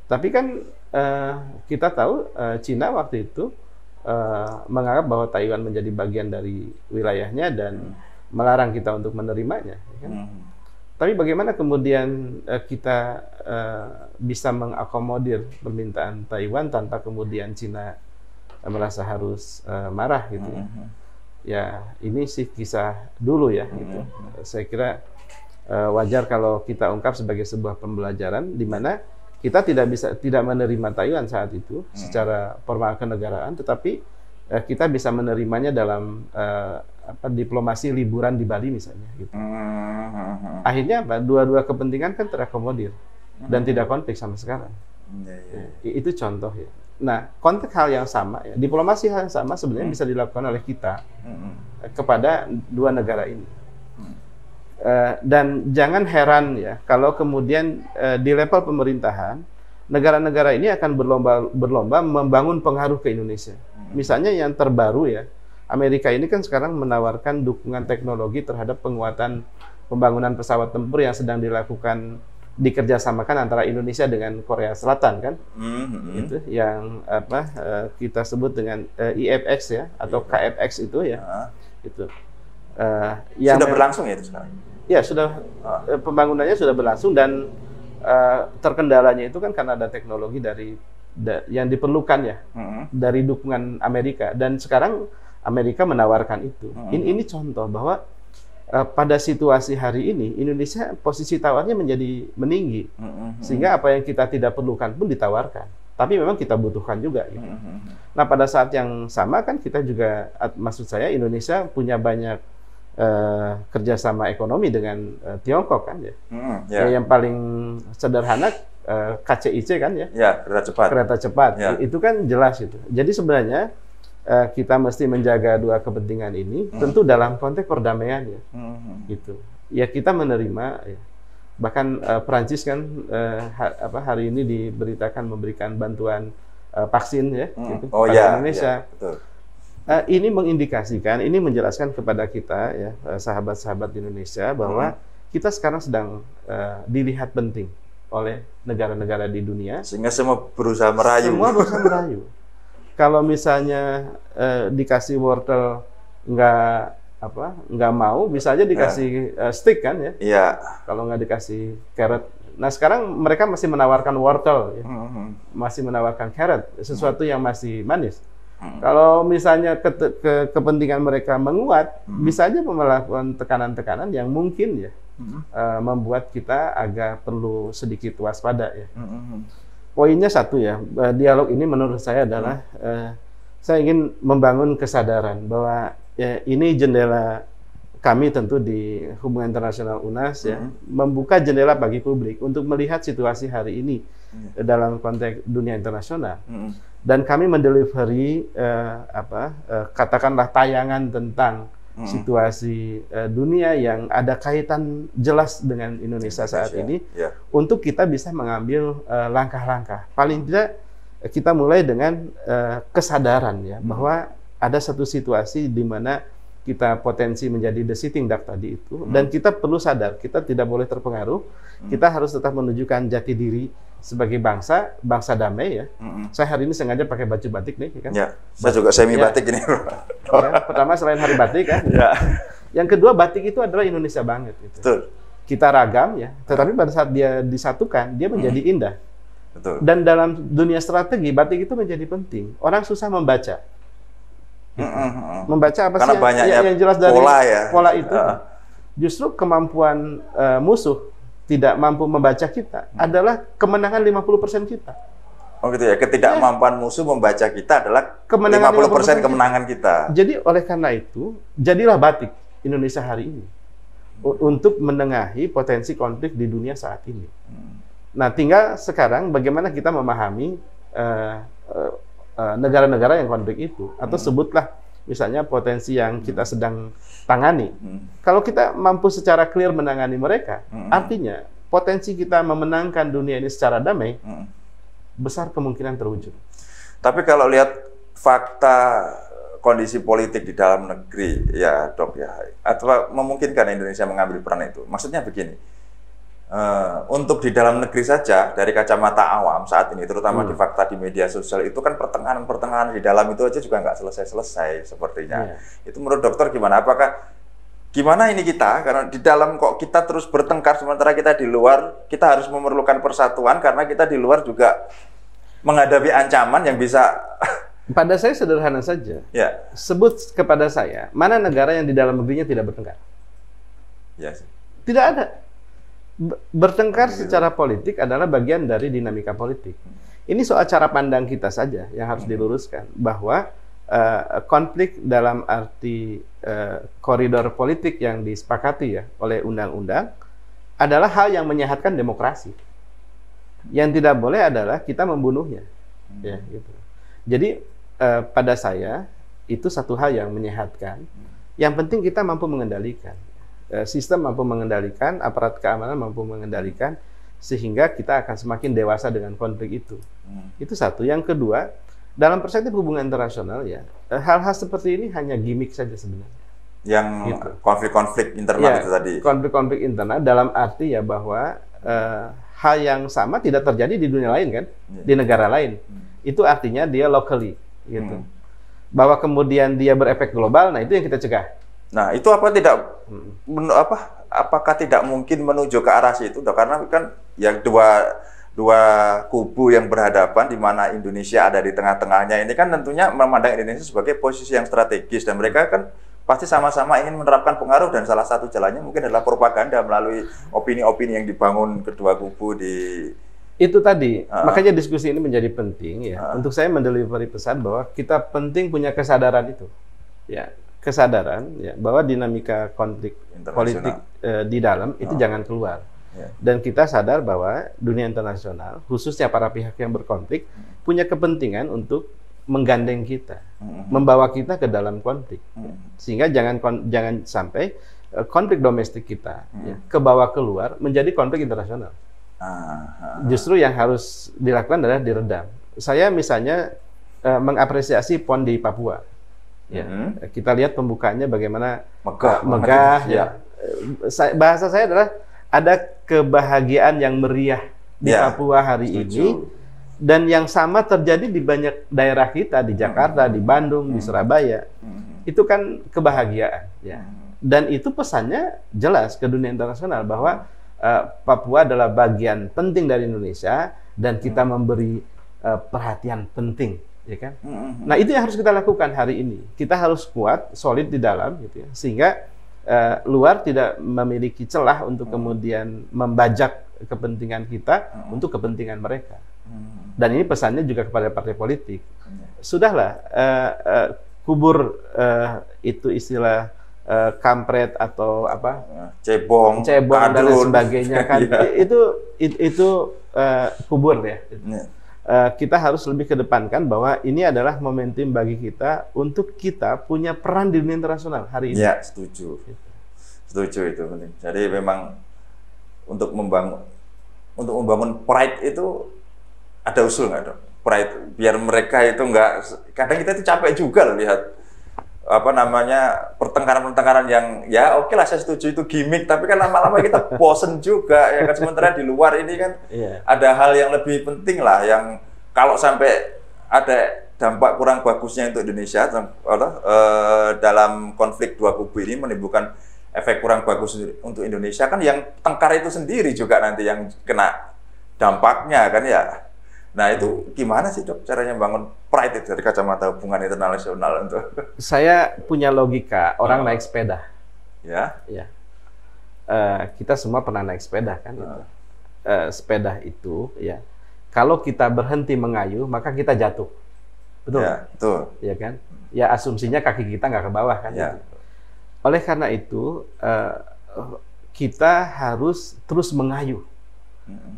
Tapi kan kita tahu Cina waktu itu menganggap bahwa Taiwan menjadi bagian dari wilayahnya dan melarang kita untuk menerimanya, ya kan? Tapi bagaimana kemudian kita bisa mengakomodir permintaan Taiwan tanpa kemudian Cina merasa harus marah, gitu, ya? Ya, ini sih kisah dulu, ya, gitu. Saya kira wajar kalau kita ungkap sebagai sebuah pembelajaran di mana kita tidak menerima Taiwan saat itu secara formal kenegaraan, tetapi kita bisa menerimanya dalam diplomasi liburan di Bali misalnya, gitu. Akhirnya apa? Dua-dua kepentingan kan terakomodir dan tidak konflik sama sekarang. Itu contoh, ya. Nah, konteks hal yang sama, ya, diplomasi hal yang sama sebenarnya bisa dilakukan oleh kita kepada dua negara ini. Dan jangan heran, ya, kalau kemudian di level pemerintahan negara-negara ini akan berlomba membangun pengaruh ke Indonesia. Misalnya yang terbaru ya, Amerika ini kan sekarang menawarkan dukungan teknologi terhadap penguatan pembangunan pesawat tempur yang sedang dilakukan dikerjasamakan antara Indonesia dengan Korea Selatan kan, itu yang kita sebut dengan IFX ya atau KFX itu ya, itu. Yang sudah berlangsung ya itu sekarang? Ya sudah, pembangunannya sudah berlangsung dan terkendalanya itu kan karena ada teknologi yang diperlukan ya dari dukungan Amerika, dan sekarang Amerika menawarkan itu. Ini contoh bahwa pada situasi hari ini Indonesia posisi tawarnya menjadi meninggi, sehingga apa yang kita tidak perlukan pun ditawarkan, tapi memang kita butuhkan juga gitu. Nah pada saat yang sama kan kita juga, maksud saya Indonesia punya banyak kerjasama ekonomi dengan Tiongkok kan ya. Yang paling sederhana KCIC kan ya. Kereta cepat. Ya. Itu kan jelas itu. Jadi sebenarnya kita mesti menjaga dua kepentingan ini, tentu dalam konteks perdamaian ya. Gitu. Ya kita menerima ya. Bahkan Prancis kan hari ini diberitakan memberikan bantuan vaksin ya gitu, pada Indonesia. Betul. Ini mengindikasikan, ini menjelaskan kepada kita ya sahabat-sahabat Indonesia bahwa kita sekarang sedang dilihat penting oleh negara-negara di dunia. Sehingga semua berusaha merayu. Semua berusaha merayu. Kalau misalnya dikasih wortel nggak mau, bisa aja dikasih stick kan ya. Iya. Kalau nggak dikasih carrot. Nah sekarang mereka masih menawarkan wortel, ya. Masih menawarkan carrot, sesuatu yang masih manis. Kalau misalnya kepentingan mereka menguat, bisa aja melakukan tekanan-tekanan yang mungkin ya membuat kita agak perlu sedikit waspada ya. Poinnya satu ya, dialog ini menurut saya adalah saya ingin membangun kesadaran bahwa ya, ini jendela kami tentu di Hubungan Internasional UNAS ya, membuka jendela bagi publik untuk melihat situasi hari ini dalam konteks dunia internasional. Dan kami mendelivery katakanlah tayangan tentang situasi dunia yang ada kaitan jelas dengan Indonesia saat ini, untuk kita bisa mengambil langkah-langkah. Paling tidak kita mulai dengan kesadaran ya bahwa ada satu situasi di mana kita potensi menjadi the sitting duck tadi itu, dan kita perlu sadar kita tidak boleh terpengaruh. Kita harus tetap menunjukkan jati diri sebagai bangsa damai ya. Saya hari ini sengaja pakai baju batik nih kan. Ya, saya juga semi batik ini. Ya, pertama selain hari batik kan. Ya. Yang kedua, batik itu adalah Indonesia banget gitu. Betul. Kita ragam ya, tetapi pada saat dia disatukan dia menjadi indah. Betul. Dan dalam dunia strategi batik itu menjadi penting. Orang susah membaca. Membaca apa karena sih yang jelas dari pola itu. Justru kemampuan musuh tidak mampu membaca kita adalah kemenangan 50% kita. Oh gitu ya, ketidakmampuan musuh membaca kita adalah kemenangan 50% kemenangan kita. Jadi oleh karena itu, jadilah batik Indonesia hari ini untuk menengahi potensi konflik di dunia saat ini. Nah, tinggal sekarang bagaimana kita memahami negara-negara yang konflik itu, atau sebutlah misalnya potensi yang kita sedang tangani. Kalau kita mampu secara clear menangani mereka, artinya potensi kita memenangkan dunia ini secara damai, besar kemungkinan terwujud. Tapi kalau lihat fakta kondisi politik di dalam negeri, ya Dok ya, atau memungkinkan Indonesia mengambil peran itu. Maksudnya begini, untuk di dalam negeri saja, dari kacamata awam saat ini, terutama di fakta di media sosial, itu kan pertengahan-pertengahan di dalam itu aja juga nggak selesai-selesai sepertinya. Itu menurut dokter gimana? Gimana ini kita? Karena di dalam kok kita terus bertengkar, sementara kita di luar, kita harus memerlukan persatuan, karena kita di luar juga menghadapi ancaman yang bisa... Pada saya sederhana saja. Ya. Sebut kepada saya, mana negara yang di dalam negerinya tidak bertengkar? Ya. Tidak ada. Bertengkar secara politik adalah bagian dari dinamika politik. Ini soal cara pandang kita saja yang harus diluruskan, bahwa konflik dalam arti koridor politik yang disepakati ya oleh undang-undang adalah hal yang menyehatkan demokrasi. Yang tidak boleh adalah kita membunuhnya. Ya, gitu. Jadi pada saya itu satu hal yang menyehatkan. Yang penting kita mampu mengendalikan. Sistem mampu mengendalikan, aparat keamanan mampu mengendalikan, sehingga kita akan semakin dewasa dengan konflik itu. Itu satu. Yang kedua, dalam perspektif hubungan internasional ya, hal-hal seperti ini hanya gimmick saja sebenarnya. Yang gitu. Konflik-konflik internal itu tadi. Konflik-konflik internal dalam arti ya bahwa hal yang sama tidak terjadi di dunia lain kan, di negara lain. Itu artinya dia locally gitu. Bahwa kemudian dia berefek global, nah itu yang kita cegah. Nah, itu apakah tidak mungkin menuju ke arah situ? Karena kan yang dua kubu yang berhadapan di mana Indonesia ada di tengah-tengahnya ini kan tentunya memandang Indonesia sebagai posisi yang strategis, dan mereka kan pasti sama-sama ingin menerapkan pengaruh, dan salah satu jalannya mungkin adalah propaganda melalui opini-opini yang dibangun kedua kubu di itu tadi. Makanya diskusi ini menjadi penting ya. Untuk saya mendelivery pesan bahwa kita penting punya kesadaran itu. Ya, kesadaran ya bahwa dinamika konflik politik di dalam itu jangan keluar. Dan kita sadar bahwa dunia internasional, khususnya para pihak yang berkonflik, punya kepentingan untuk menggandeng kita, membawa kita ke dalam konflik, sehingga jangan sampai konflik domestik kita ke bawah keluar menjadi konflik internasional. Justru yang harus dilakukan adalah diredam. Saya misalnya mengapresiasi PON di Papua. Ya, kita lihat pembukaannya bagaimana megah. Ya. Bahasa saya adalah ada kebahagiaan yang meriah di Papua hari ini, dan yang sama terjadi di banyak daerah kita, di Jakarta, di Bandung, di Surabaya. Itu kan kebahagiaan, ya. Dan itu pesannya jelas ke dunia internasional bahwa Papua adalah bagian penting dari Indonesia dan kita memberi perhatian penting, ya kan? Nah, itu yang harus kita lakukan hari ini. Kita harus kuat, solid di dalam, gitu ya, sehingga luar tidak memiliki celah untuk kemudian membajak kepentingan kita untuk kepentingan mereka. Dan ini pesannya juga kepada partai politik. Sudahlah, kubur itu istilah kampret atau apa? Cebong dan lain sebagainya kan. itu kubur ya. Kita harus lebih kedepankan bahwa ini adalah momentum bagi kita untuk kita punya peran di dunia internasional hari ini. Ya, setuju. Setuju, itu penting. Jadi memang untuk membangun pride itu ada usul nggak, Dok? Pride biar mereka itu nggak, kadang kita itu capek juga loh lihat pertengkaran-pertengkaran yang ya oke lah, saya setuju itu gimmick, tapi kan lama-lama kita bosen juga ya kan. Sementara di luar ini kan ada hal yang lebih penting lah, yang kalau sampai ada dampak kurang bagusnya untuk Indonesia dalam konflik dua kubu ini menimbulkan efek kurang bagus untuk Indonesia, kan yang tengkar itu sendiri juga nanti yang kena dampaknya kan ya. Nah, itu gimana sih, Dok, caranya bangun pride itu dari kacamata hubungan internasional untuk? Saya punya logika, orang naik sepeda. Ya. Kita semua pernah naik sepeda kan. Sepeda itu ya, kalau kita berhenti mengayuh maka kita jatuh. Betul? Ya, betul. Ya kan? Ya, asumsinya kaki kita nggak ke bawah kan. Ya. Oleh karena itu kita harus terus mengayuh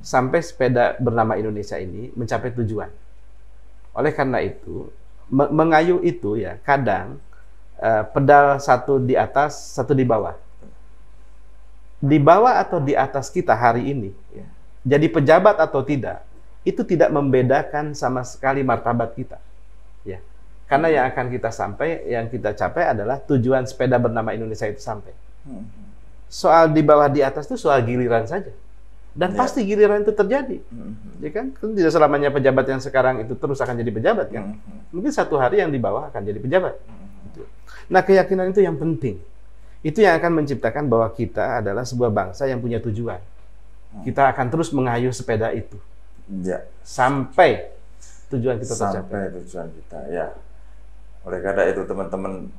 sampai sepeda bernama Indonesia ini mencapai tujuan. Oleh karena itu, mengayuh itu ya kadang pedal satu di atas, satu di bawah. Di bawah atau di atas kita hari ini, ya, jadi pejabat atau tidak, itu tidak membedakan sama sekali martabat kita. Ya. Karena yang akan yang kita capai adalah tujuan sepeda bernama Indonesia itu sampai. Soal di bawah di atas itu soal giliran saja. Dan pasti giliran itu terjadi, ya kan? Tidak selamanya pejabat yang sekarang itu terus akan jadi pejabat kan? Mungkin satu hari yang di bawah akan jadi pejabat. Nah, keyakinan itu yang penting. Itu yang akan menciptakan bahwa kita adalah sebuah bangsa yang punya tujuan. Kita akan terus mengayuh sepeda itu, sampai tujuan kita tercapai. Sampai tujuan kita, ya. Oleh karena itu teman-teman,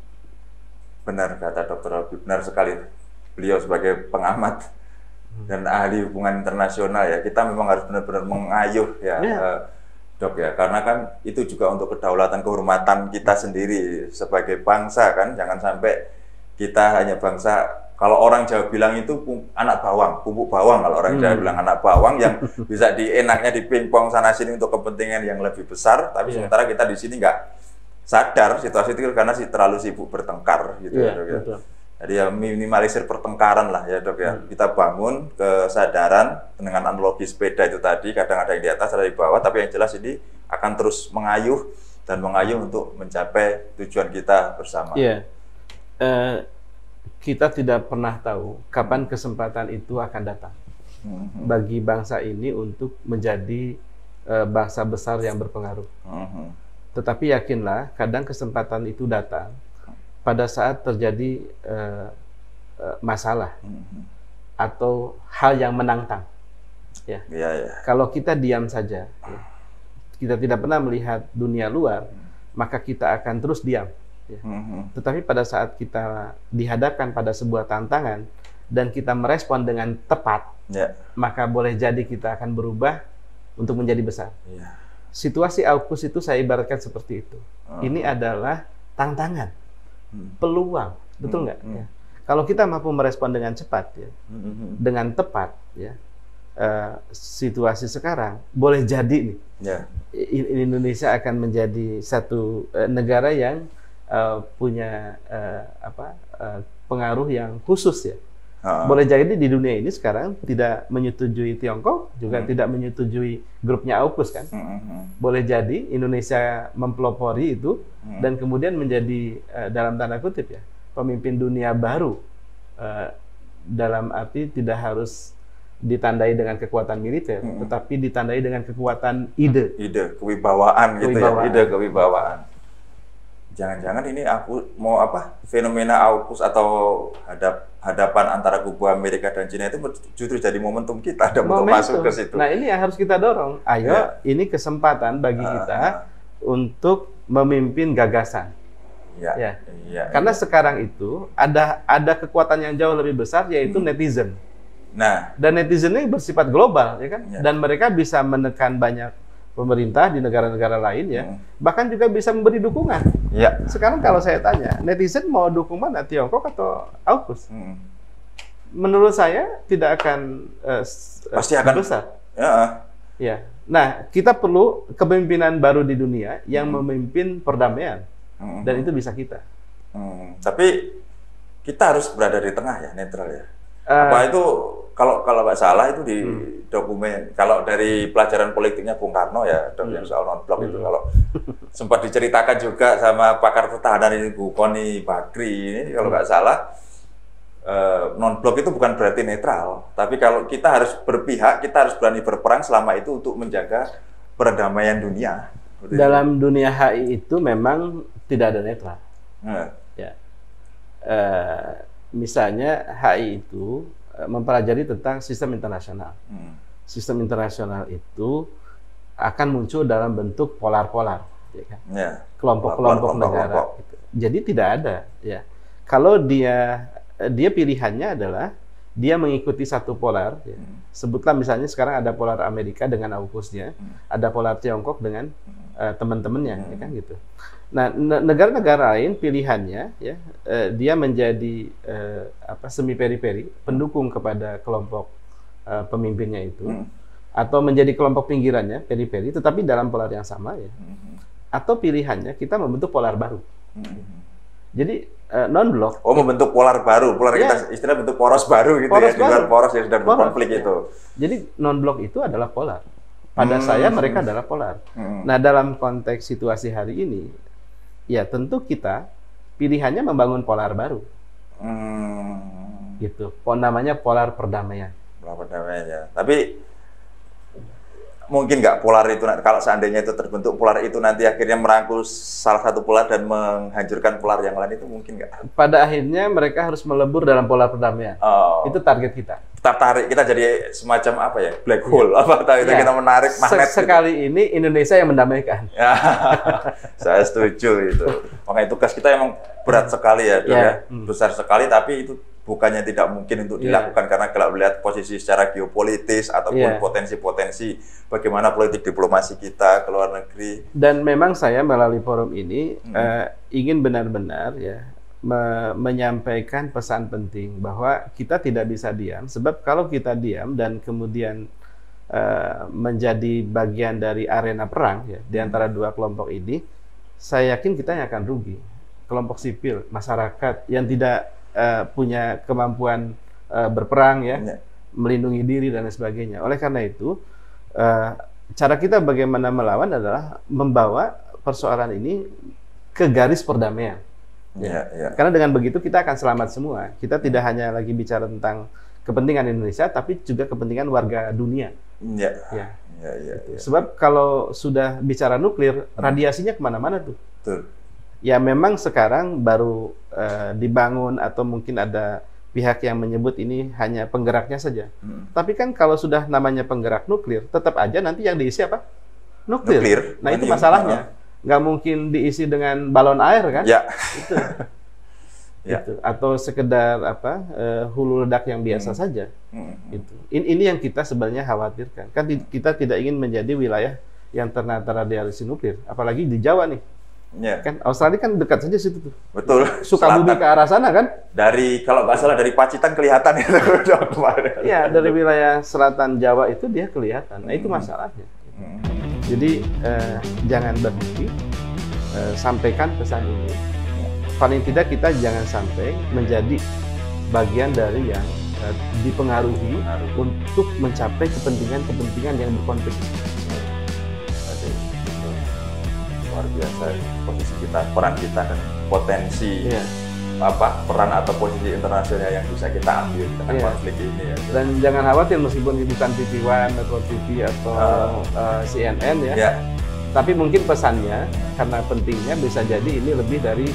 benar kata Dr. Habib, benar sekali. Beliau sebagai pengamat dan ahli hubungan internasional ya, kita memang harus benar-benar mengayuh ya, Dok ya, karena kan itu juga untuk kedaulatan kehormatan kita sendiri sebagai bangsa kan. Jangan sampai kita hanya bangsa, kalau orang Jawa bilang itu anak bawang, pupuk bawang, kalau orang Jawa bilang anak bawang yang bisa enaknya dipingpong sana sini untuk kepentingan yang lebih besar, tapi sementara kita di sini nggak sadar situasi itu karena terlalu sibuk bertengkar gitu ya, Dok ya. Betul. Jadi ya minimalisir pertengkaran lah ya, Dok ya. Kita bangun kesadaran dengan analogi sepeda itu tadi, kadang ada yang di atas, ada di bawah, tapi yang jelas ini akan terus mengayuh dan mengayuh untuk mencapai tujuan kita bersama. Iya, kita tidak pernah tahu kapan kesempatan itu akan datang bagi bangsa ini untuk menjadi bangsa besar yang berpengaruh. Tetapi yakinlah, kadang kesempatan itu datang pada saat terjadi masalah atau hal yang menantang. Ya. Kalau kita diam saja, ya, kita tidak pernah melihat dunia luar, maka kita akan terus diam. Ya. Tetapi pada saat kita dihadapkan pada sebuah tantangan dan kita merespon dengan tepat, maka boleh jadi kita akan berubah untuk menjadi besar. Situasi AUKUS itu saya ibaratkan seperti itu. Ini adalah tantangan, peluang, betul nggak? Ya. Kalau kita mampu merespon dengan cepat, ya, dengan tepat, ya. Situasi sekarang boleh jadi nih, Indonesia akan menjadi satu negara yang punya pengaruh yang khusus, ya. Boleh jadi di dunia ini sekarang tidak menyetujui Tiongkok, juga tidak menyetujui grupnya AUKUS kan. Boleh jadi Indonesia mempelopori itu dan kemudian menjadi dalam tanda kutip, ya, pemimpin dunia baru, dalam arti tidak harus ditandai dengan kekuatan militer, tetapi ditandai dengan kekuatan ide, kewibawaan gitu ya, ide kewibawaan. Jangan-jangan ini aku mau fenomena AUKUS atau hadapan antara kubu Amerika dan Cina itu justru jadi momentum kita untuk masuk ke situ. Nah, ini yang harus kita dorong. Ayo, ini kesempatan bagi kita untuk memimpin gagasan. Karena sekarang itu ada kekuatan yang jauh lebih besar, yaitu netizen. Dan netizen ini bersifat global, ya kan? Dan mereka bisa menekan banyak pemerintah di negara-negara lain, ya. Bahkan juga bisa memberi dukungan. Sekarang kalau saya tanya, netizen mau dukung mana, Tiongkok atau AUKUS? Menurut saya tidak akan pasti akan besar. Nah, kita perlu kepemimpinan baru di dunia yang memimpin perdamaian, dan itu bisa kita. Tapi kita harus berada di tengah, ya, netral, ya. Apa itu kalau nggak salah itu di dokumen, kalau dari pelajaran politiknya Bung Karno, ya, yang soal non-blok itu, kalau sempat diceritakan juga sama pakar pertahanan ini Bu Koni Bakri ini, kalau nggak salah, non-blok itu bukan berarti netral, tapi kalau kita harus berpihak, kita harus berani berperang selama itu untuk menjaga perdamaian dunia. Dalam dunia HI itu memang tidak ada netral. Misalnya HI itu mempelajari tentang sistem internasional. Sistem internasional itu akan muncul dalam bentuk polar-polar, ya kan? Kelompok-kelompok negara. Gitu. Jadi tidak ada, ya. Kalau dia pilihannya adalah dia mengikuti satu polar, ya. Sebutlah misalnya sekarang ada polar Amerika dengan AUKUS-nya, ada polar Tiongkok dengan teman-temannya, ya kan gitu. Nah, negara-negara lain pilihannya, ya, dia menjadi semi periferi, pendukung kepada kelompok pemimpinnya itu, atau menjadi kelompok pinggirannya, periferi, tetapi dalam polar yang sama, ya. Atau pilihannya kita membentuk polar baru. Jadi non-blok. Membentuk polar baru, kita istilah bentuk poros baru gitu, poros ya, di luar poros yang sudah berkonflik itu. Jadi non-blok itu adalah polar. Pada saya mereka adalah polar. Nah, dalam konteks situasi hari ini, ya tentu kita pilihannya membangun polar baru. Gitu. Namanya polar perdamaian. Polar perdamaian, ya. Tapi mungkin nggak polar itu, kalau seandainya itu terbentuk polar itu nanti akhirnya merangkul salah satu polar dan menghancurkan polar yang lain, itu mungkin nggak? Pada akhirnya mereka harus melebur dalam polar perdamaian. Itu target kita. Tarik kita jadi semacam black hole, kita menarik magnet. Sekali gitu. Ini Indonesia yang mendamaikan. Saya setuju itu. Makanya tugas kita emang berat sekali, ya, besar sekali, tapi itu bukannya tidak mungkin untuk dilakukan, karena kalau melihat posisi secara geopolitis ataupun potensi-potensi bagaimana politik diplomasi kita ke luar negeri. Dan memang saya melalui forum ini ingin benar-benar, ya, menyampaikan pesan penting bahwa kita tidak bisa diam, sebab kalau kita diam dan kemudian menjadi bagian dari arena perang, ya, di antara dua kelompok ini, saya yakin kita yang akan rugi. Kelompok sipil, masyarakat yang tidak punya kemampuan berperang, ya, melindungi diri dan lain sebagainya. Oleh karena itu, cara kita bagaimana melawan adalah membawa persoalan ini ke garis perdamaian. Karena dengan begitu kita akan selamat semua. Kita tidak hanya lagi bicara tentang kepentingan Indonesia, tapi juga kepentingan warga dunia. Sebab kalau sudah bicara nuklir, radiasinya kemana-mana tuh. Betul. Ya memang sekarang baru dibangun atau mungkin ada pihak yang menyebut ini hanya penggeraknya saja. Tapi kan kalau sudah namanya penggerak nuklir, tetap aja nanti yang diisi apa? Nuklir. Nah itu masalahnya. Nggak mungkin diisi dengan balon air kan? Itu. Gitu. Atau sekedar hulu ledak yang biasa saja. Gitu. Ini yang kita sebenarnya khawatirkan. Kan kita tidak ingin menjadi wilayah yang ternata radiasi nuklir, apalagi di Jawa nih. Kan Australia kan dekat saja situ tuh. Betul. Sukabumi ke arah sana kan? Kalau nggak salah dari Pacitan kelihatan itu. Iya, dari wilayah selatan Jawa itu dia kelihatan. Nah itu masalahnya. Jadi jangan berhenti, sampaikan pesan ini. Paling tidak kita jangan sampai menjadi bagian dari yang dipengaruhi untuk mencapai kepentingan yang berkonflik. Luar biasa posisi kita, peran kita dan potensi peran atau posisi internasional yang bisa kita ambil dengan konflik ini. Dan jangan khawatir meskipun ini bukan TV One atau TV atau CNN tapi mungkin pesannya karena pentingnya bisa jadi ini lebih dari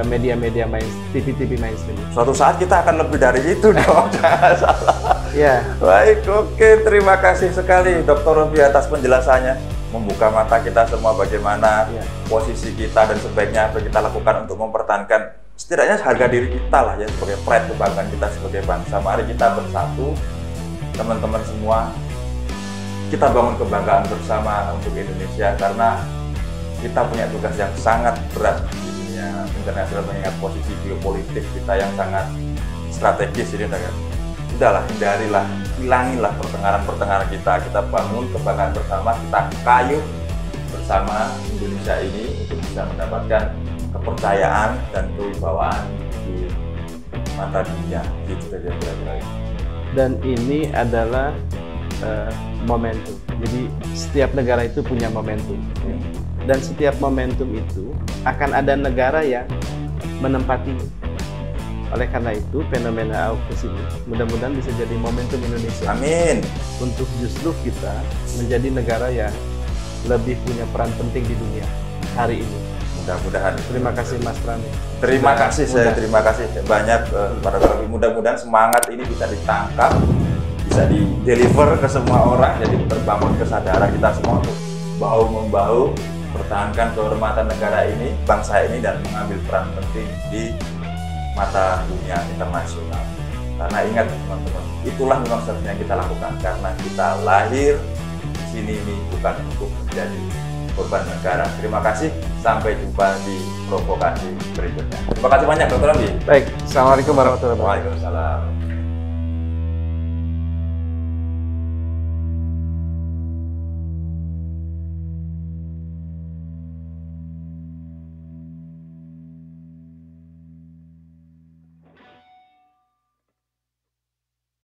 media-media TV mainstream. Suatu saat kita akan lebih dari itu dong, jangan salah. Baik, oke, terima kasih sekali Dr. Robi atas penjelasannya. Membuka mata kita semua bagaimana posisi kita dan sebaiknya apa kita lakukan untuk mempertahankan setidaknya harga diri kita lah ya, sebagai pride kebanggaan kita sebagai bangsa. Mari kita bersatu, teman-teman semua, kita bangun kebanggaan bersama untuk Indonesia karena kita punya tugas yang sangat berat di dunia internasional mengingat posisi geopolitik kita yang sangat strategis ini. Udahlah, hindarilah, hilangilah pertengahan kita bangun kebanggaan bersama, kita kayuh bersama Indonesia ini untuk bisa mendapatkan kepercayaan dan kewibawaan di mata dunia. Gitu saja kira-kira. Dan ini adalah momentum. Jadi setiap negara itu punya momentum. Dan setiap momentum itu akan ada negara yang menempatinya. Oleh karena itu, fenomena AUKUS ini mudah-mudahan bisa jadi momentum Indonesia. Amin. Untuk justru kita menjadi negara yang lebih punya peran penting di dunia hari ini. Mudah-mudahan. Terima kasih Mas Prani. Terima kasih banyak para Robi. Mudah-mudahan semangat ini bisa ditangkap, bisa di-deliver ke semua orang. Jadi terbangun kesadaran kita semua untuk bahu-membahu pertahankan kehormatan negara ini, bangsa ini, dan mengambil peran penting di mata dunia internasional. Karena ingat teman-teman, itulah memang seharusnya yang kita lakukan karena kita lahir di sini ini bukan untuk menjadi korban negara. Terima kasih, sampai jumpa di provokasi berikutnya. Terima kasih banyak Dr. Robi. Baik, Assalamualaikum warahmatullahi wabarakatuh. Waalaikumsalam.